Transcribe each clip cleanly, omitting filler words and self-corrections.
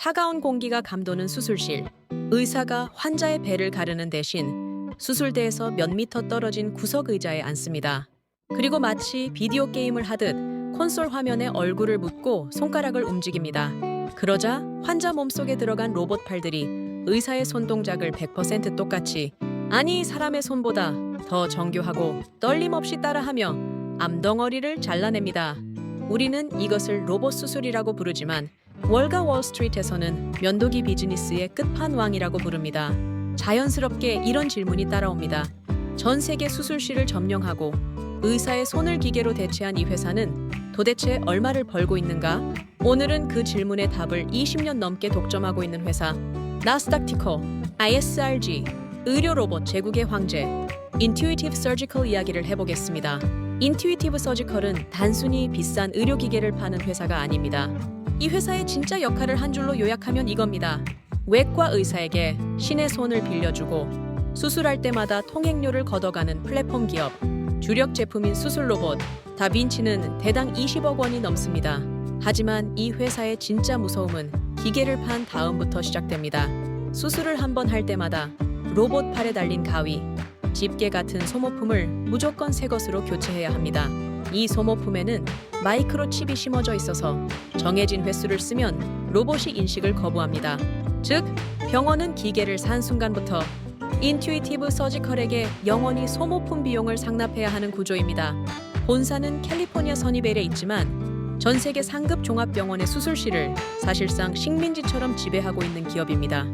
차가운 공기가 감도는 수술실. 의사가 환자의 배를 가르는 대신 수술대에서 몇 미터 떨어진 구석 의자에 앉습니다. 그리고 마치 비디오 게임을 하듯 콘솔 화면에 얼굴을 묻고 손가락을 움직입니다. 그러자 환자 몸속에 들어간 로봇 팔들이 의사의 손동작을 100% 똑같이, 아니 사람의 손보다 더 정교하고 떨림없이 따라하며 암덩어리를 잘라냅니다. 우리는 이것을 로봇 수술이라고 부르지만 월가 월스트리트에서는 면도기 비즈니스의 끝판왕이라고 부릅니다. 자연스럽게 이런 질문이 따라옵니다. 전 세계 수술실을 점령하고 의사의 손을 기계로 대체한 이 회사는 도대체 얼마를 벌고 있는가? 오늘은 그 질문의 답을 20년 넘게 독점하고 있는 회사 나스닥 티커 ISRG 의료 로봇 제국의 황제 인투이티브 서지컬 이야기를 해보겠습니다. 인투이티브 서지컬은 단순히 비싼 의료기계를 파는 회사가 아닙니다. 이 회사의 진짜 역할을 한 줄로 요약하면 이겁니다. 외과 의사에게 신의 손을 빌려주고 수술할 때마다 통행료를 걷어가는 플랫폼 기업. 주력 제품인 수술 로봇 다빈치는 대당 20억 원이 넘습니다. 하지만 이 회사의 진짜 무서움은 기계를 판 다음부터 시작됩니다. 수술을 한 번 할 때마다 로봇 팔에 달린 가위, 집게 같은 소모품을 무조건 새 것으로 교체해야 합니다. 이 소모품에는 마이크로칩이 심어져 있어서 정해진 횟수를 쓰면 로봇이 인식을 거부합니다. 즉, 병원은 기계를 산 순간부터 인투이티브 서지컬에게 영원히 소모품 비용을 상납해야 하는 구조입니다. 본사는 캘리포니아 서니벨에 있지만 전 세계 상급 종합병원의 수술실을 사실상 식민지처럼 지배하고 있는 기업입니다.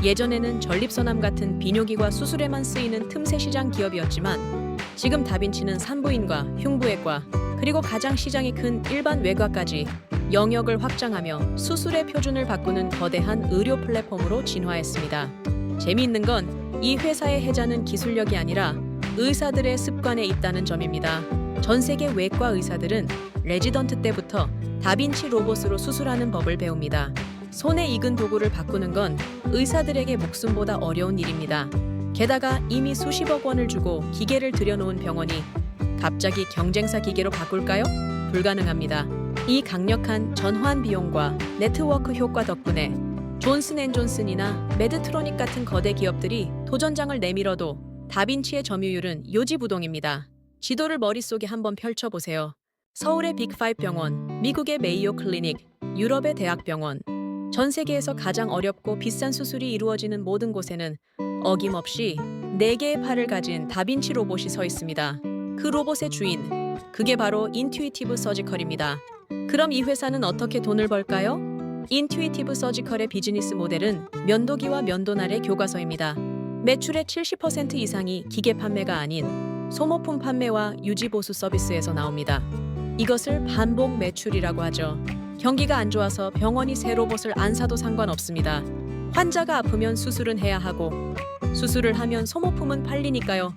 예전에는 전립선암 같은 비뇨기과 수술에만 쓰이는 틈새 시장 기업이었지만 지금 다빈치는 산부인과 흉부외과 그리고 가장 시장이 큰 일반 외과까지 영역을 확장하며 수술의 표준을 바꾸는 거대한 의료 플랫폼으로 진화했습니다. 재미있는 건 이 회사의 해자는 기술력이 아니라 의사들의 습관에 있다는 점입니다. 전 세계 외과 의사들은 레지던트 때부터 다빈치 로봇으로 수술하는 법을 배웁니다. 손에 익은 도구를 바꾸는 건 의사들에게 목숨보다 어려운 일입니다. 게다가 이미 수십억 원을 주고 기계를 들여놓은 병원이 갑자기 경쟁사 기계로 바꿀까요? 불가능합니다. 이 강력한 전환 비용과 네트워크 효과 덕분에 존슨앤존슨이나 메드트로닉 같은 거대 기업들이 도전장을 내밀어도 다빈치의 점유율은 요지부동입니다. 지도를 머릿속에 한번 펼쳐보세요. 서울의 빅5 병원, 미국의 메이오 클리닉, 유럽의 대학병원. 전 세계에서 가장 어렵고 비싼 수술이 이루어지는 모든 곳에는 어김없이 4개의 팔을 가진 다빈치 로봇이 서 있습니다. 그 로봇의 주인, 그게 바로 인투이티브 서지컬입니다. 그럼 이 회사는 어떻게 돈을 벌까요? 인투이티브 서지컬의 비즈니스 모델은 면도기와 면도날의 교과서입니다. 매출의 70% 이상이 기계 판매가 아닌 소모품 판매와 유지보수 서비스에서 나옵니다. 이것을 반복 매출이라고 하죠. 경기가 안 좋아서 병원이 새 로봇을 안 사도 상관없습니다. 환자가 아프면 수술은 해야 하고 수술을 하면 소모품은 팔리니까요.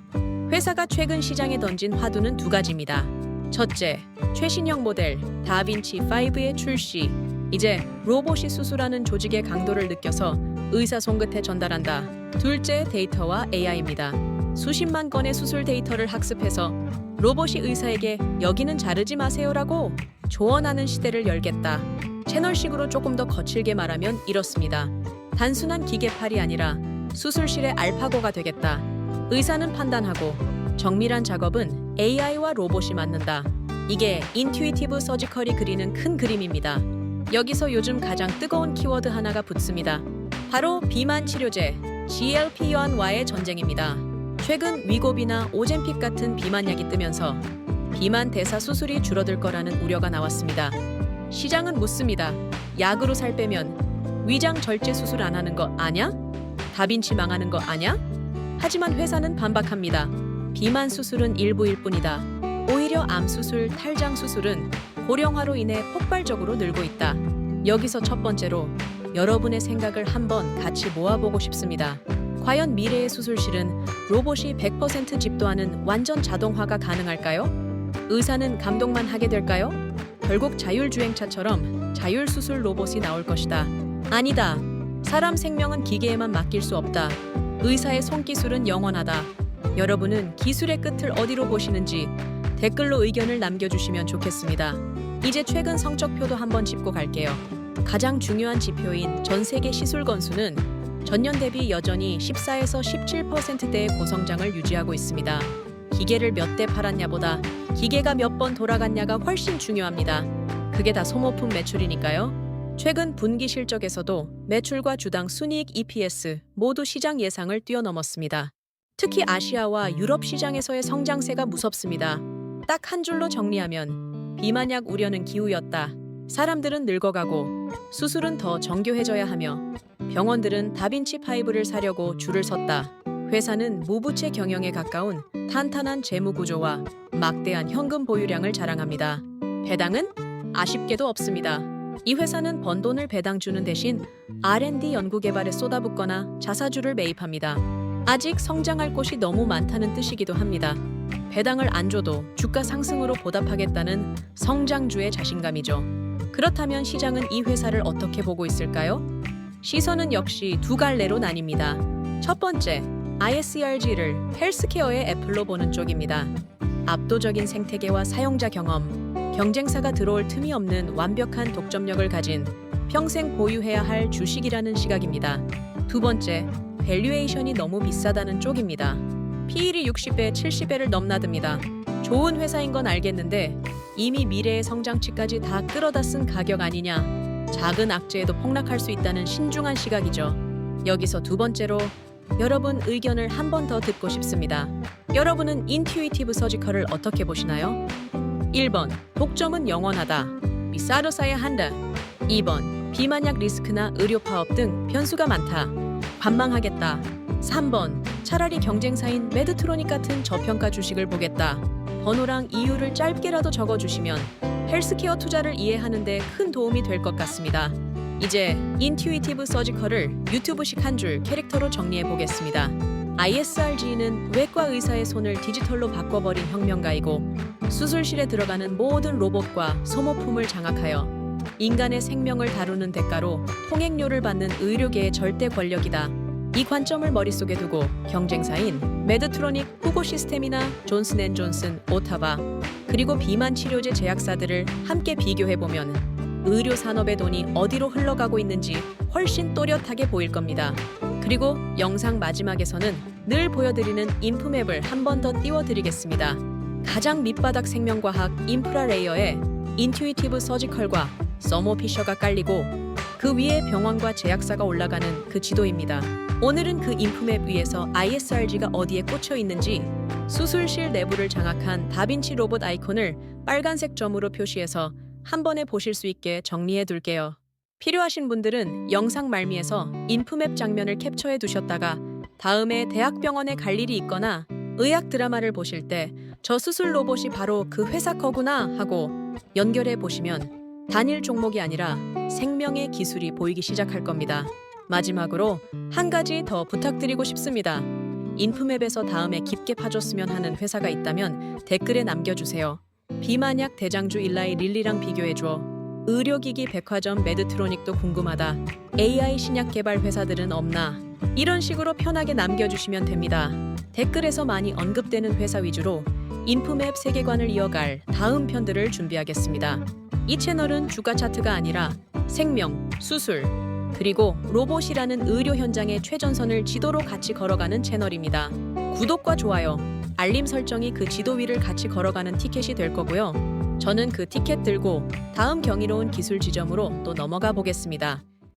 회사가 최근 시장에 던진 화두는 2가지입니다. 첫째, 최신형 모델 다빈치 5의 출시. 이제 로봇이 수술하는 조직의 강도를 느껴서 의사 손끝에 전달한다. 둘째, 데이터와 AI입니다. 수십만 건의 수술 데이터를 학습해서 로봇이 의사에게 여기는 자르지 마세요라고 조언하는 시대를 열겠다. 채널식으로 조금 더 거칠게 말하면 이렇습니다. 단순한 기계팔이 아니라 수술실의 알파고가 되겠다. 의사는 판단하고 정밀한 작업은 AI와 로봇이 맡는다. 이게 인투이티브 서지컬이 그리는 큰 그림입니다. 여기서 요즘 가장 뜨거운 키워드 하나가 붙습니다. 바로 비만 치료제 GLP-1와의 전쟁입니다. 최근 위고비나 오젬픽 같은 비만약이 뜨면서 비만 대사 수술이 줄어들 거라는 우려가 나왔습니다. 시장은 묻습니다. 약으로 살 빼면 위장 절제 수술 안 하는 거 아냐? 다빈치 망하는 거 아냐? 하지만 회사는 반박합니다. 비만 수술은 일부일 뿐이다. 오히려 암 수술, 탈장 수술은 고령화로 인해 폭발적으로 늘고 있다. 여기서 첫 번째로 여러분의 생각을 한번 같이 모아보고 싶습니다. 과연 미래의 수술실은 로봇이 100% 집도하는 완전 자동화가 가능할까요? 의사는 감독만 하게 될까요? 결국 자율주행차처럼 자율수술 로봇이 나올 것이다. 아니다. 사람 생명은 기계에만 맡길 수 없다. 의사의 손기술은 영원하다. 여러분은 기술의 끝을 어디로 보시는지 댓글로 의견을 남겨주시면 좋겠습니다. 이제 최근 성적표도 한번 짚고 갈게요. 가장 중요한 지표인 전 세계 시술 건수는 전년 대비 여전히 14에서 17%대의 고성장을 유지하고 있습니다. 기계를 몇 대 팔았냐보다 기계가 몇 번 돌아갔냐가 훨씬 중요합니다. 그게 다 소모품 매출이니까요. 최근 분기 실적에서도 매출과 주당 순이익 EPS 모두 시장 예상을 뛰어넘었습니다. 특히 아시아와 유럽 시장에서의 성장세가 무섭습니다. 딱 한 줄로 정리하면 비만약 우려는 기우였다. 사람들은 늙어가고 수술은 더 정교해져야 하며 병원들은 다빈치 5를 사려고 줄을 섰다. 회사는 무부채 경영에 가까운 탄탄한 재무 구조와 막대한 현금 보유량을 자랑합니다. 배당은 아쉽게도 없습니다. 이 회사는 번 돈을 배당 주는 대신 R&D 연구개발에 쏟아붓거나 자사주를 매입합니다. 아직 성장할 곳이 너무 많다는 뜻이기도 합니다. 배당을 안 줘도 주가 상승으로 보답하겠다는 성장주의 자신감이죠. 그렇다면 시장은 이 회사를 어떻게 보고 있을까요? 시선은 역시 두 갈래로 나뉩니다. 첫 번째, ISRG를 헬스케어의 애플로 보는 쪽입니다. 압도적인 생태계와 사용자 경험, 경쟁사가 들어올 틈이 없는 완벽한 독점력을 가진 평생 보유해야 할 주식이라는 시각입니다. 두 번째, 밸류에이션이 너무 비싸다는 쪽입니다. PE이 60배, 70배를 넘나듭니다. 좋은 회사인 건 알겠는데 이미 미래의 성장치까지 다 끌어다 쓴 가격 아니냐. 작은 악재에도 폭락할 수 있다는 신중한 시각이죠. 여기서 두 번째로 여러분 의견을 한 번 더 듣고 싶습니다. 여러분은 인튜이티브 서지컬을 어떻게 보시나요? 1번, 독점은 영원하다. 비싸도 사야 한다. 2번, 비만약 리스크나 의료 파업 등 변수가 많다. 관망하겠다. 3번, 차라리 경쟁사인 메드트로닉 같은 저평가 주식을 보겠다. 번호랑 이유를 짧게라도 적어주시면 헬스케어 투자를 이해하는 데 큰 도움이 될 것 같습니다. 이제 인튜이티브 서지컬을 유튜브식 한 줄 캐릭터로 정리해 보겠습니다. ISRG는 외과 의사의 손을 디지털로 바꿔버린 혁명가이고 수술실에 들어가는 모든 로봇과 소모품을 장악하여 인간의 생명을 다루는 대가로 통행료를 받는 의료계의 절대 권력이다. 이 관점을 머릿속에 두고 경쟁사인 메드트로닉, 후고 시스템이나 존슨앤존슨, 오타바, 그리고 비만 치료제 제약사들을 함께 비교해보면 의료 산업의 돈이 어디로 흘러가고 있는지 훨씬 또렷하게 보일 겁니다. 그리고 영상 마지막에서는 늘 보여드리는 인프맵을 한 번 더 띄워드리겠습니다. 가장 밑바닥 생명과학 인프라 레이어에 인튜이티브 서지컬과 서모 피셔가 깔리고 그 위에 병원과 제약사가 올라가는 그 지도입니다. 오늘은 그 인프맵 위에서 ISRG가 어디에 꽂혀 있는지 수술실 내부를 장악한 다빈치 로봇 아이콘을 빨간색 점으로 표시해서 한 번에 보실 수 있게 정리해 둘게요. 필요하신 분들은 영상 말미에서 인프맵 장면을 캡처해 두셨다가 다음에 대학병원에 갈 일이 있거나 의학 드라마를 보실 때 저 수술 로봇이 바로 그 회사 거구나 하고 연결해 보시면 단일 종목이 아니라 생명의 기술이 보이기 시작할 겁니다. 마지막으로 한 가지 더 부탁드리고 싶습니다. 인프맵에서 다음에 깊게 파줬으면 하는 회사가 있다면 댓글에 남겨주세요. 비만약 대장주 일라이 릴리랑 비교해줘. 의료기기 백화점 메드트로닉도 궁금하다. AI 신약 개발 회사들은 없나? 이런 식으로 편하게 남겨주시면 됩니다. 댓글에서 많이 언급되는 회사 위주로 인프맵 세계관을 이어갈 다음 편들을 준비하겠습니다. 이 채널은 주가 차트가 아니라 생명, 수술, 그리고 로봇이라는 의료 현장의 최전선을 지도로 같이 걸어가는 채널입니다. 구독과 좋아요, 알림 설정이 그 지도 위를 같이 걸어가는 티켓이 될 거고요. 저는 그 티켓 들고 다음 경이로운 기술 지점으로 또 넘어가 보겠습니다.